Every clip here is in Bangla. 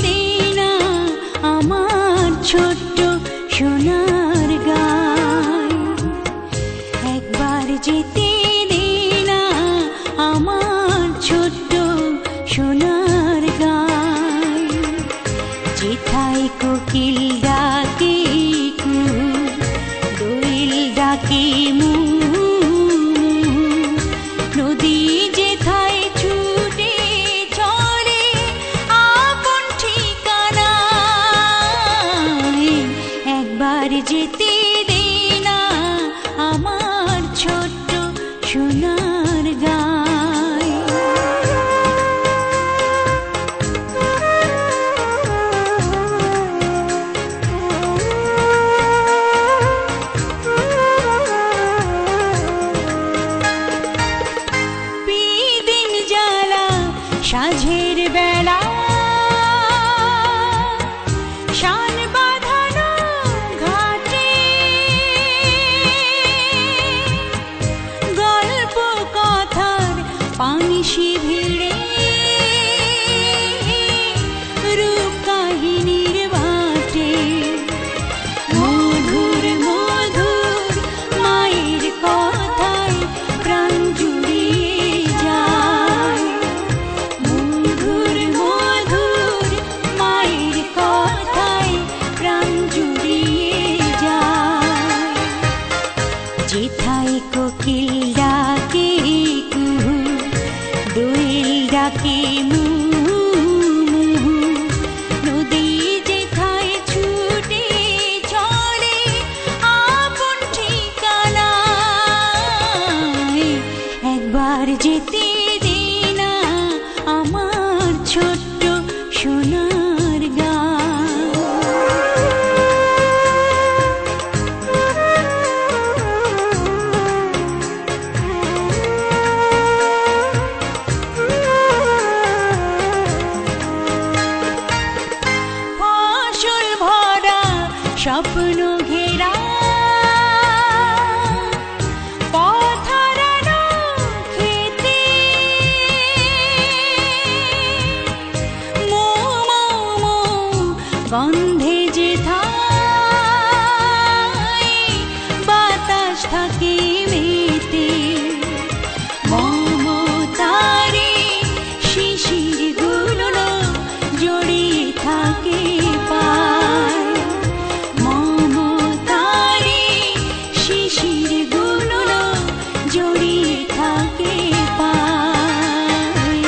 দে না আমার ছোট্ট সোনার গায়, একবার যেতে দে না আমার ছোট্ট সোনার গায়। যেথায় কোকিল ডাকে কুহু, দোয়েল ডাকে মু, নদী যেথায় ছুটে চলে আপন ঠিকানায়, একবার যেতে দে না আমার ছোট্ট সোনার গায়। বিদিন জ্বালা সাঁঝের বেলা, শান বাঁধানো ঘাটে, গল্প কথার পানিশি ভিড়ে, রূপ কাহিনীর বাটে, মধুর মধুর মায়ের কথায় প্রাণ জুড়িয়ে যায়, মধুর মধুর মায়ের কথায় প্রাণ জুড়িয়ে যায়। যেথায় কোকিল ডাকে কুহু, দোয়েল ডাকে মু, নদী যেথায় ছুটে চলে আপন ঠিকানায়, একবার যেতে দে না আমার ছোট্ট সোনার গায়। ফসল ভরা স্বপ্ন ঘেরা, পথ হারানো খেতে, মৌ মৌ মৌ গন্ধে যেথায় বাতাস থাকে মেতে, মমতারে শিশির গুলো জড়িয়ে থাকে পায়, মমতারে শিশির গুলো জড়িয়ে থাকে পায়।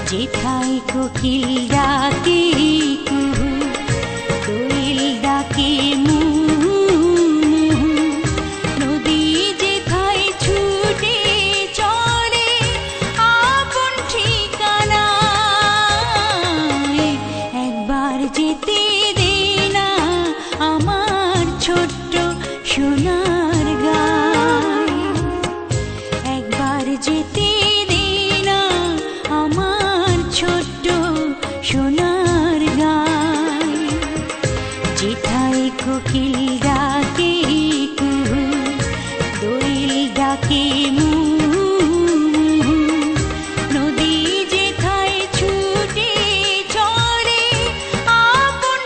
যেথায় কোকিল ডাকে কুহু, দোয়েল ডাকে মু, নদী যেথায় ছুটে চলে আপন ঠিকানায়, একবার যেতে দে না আমার ছোট্ট সোনার গায়, একবার যেতে দে না আমার ছোট্ট সোনার গায়। যেথায় কোকিল ডাকে কুহু, দোয়েল ডাকে মু, নদী যেথায় ছুটে চলে আপন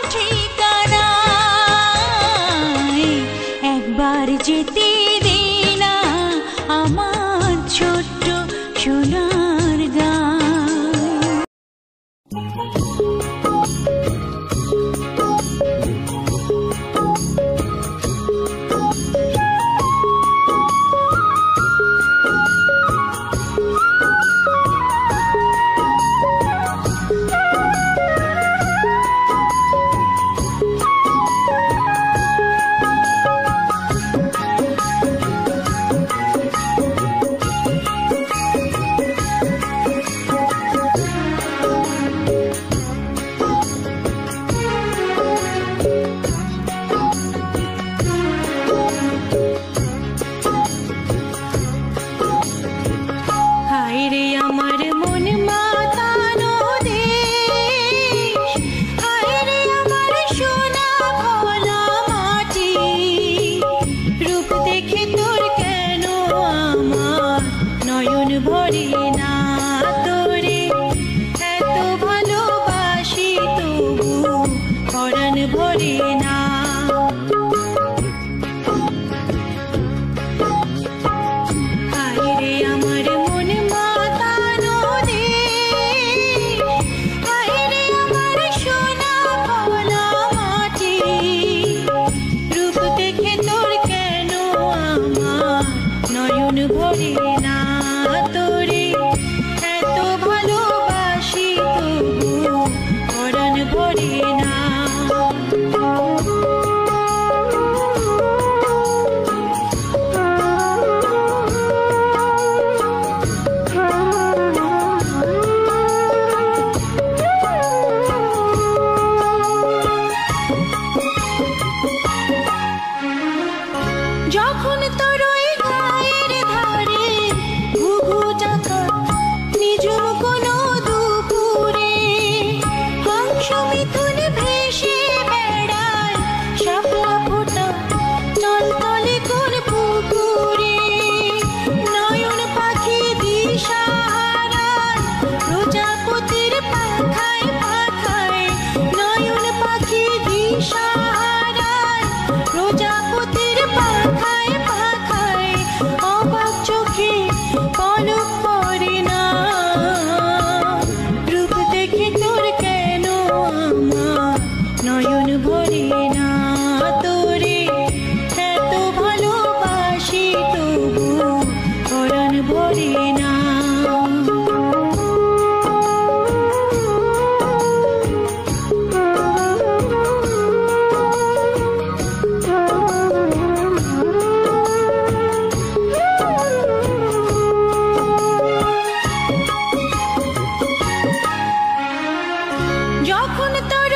ভরে না। যখন তোর ওই গায়ের ধারে ঘুঘু ডাকা নিজুম কোনো দুপুরে হংস মিথুন ভেসে বেড়ায় শাপলা ফোটা টলটলে কোন পুকুরে নয়ন পাখি দিশা হারায় প্রজাপতির পাখায় পাখায় নয়ন পাখি দিশা হারায় প্রজাপতির পাখায় পাখায় অবাক চোখে পলক পড়ে না। রূপ দেখে তোর কেন আমার নয়ন ভরে না। তোরে এত ভালোবাসি তবু পরাণ ভরে না। যখন তোর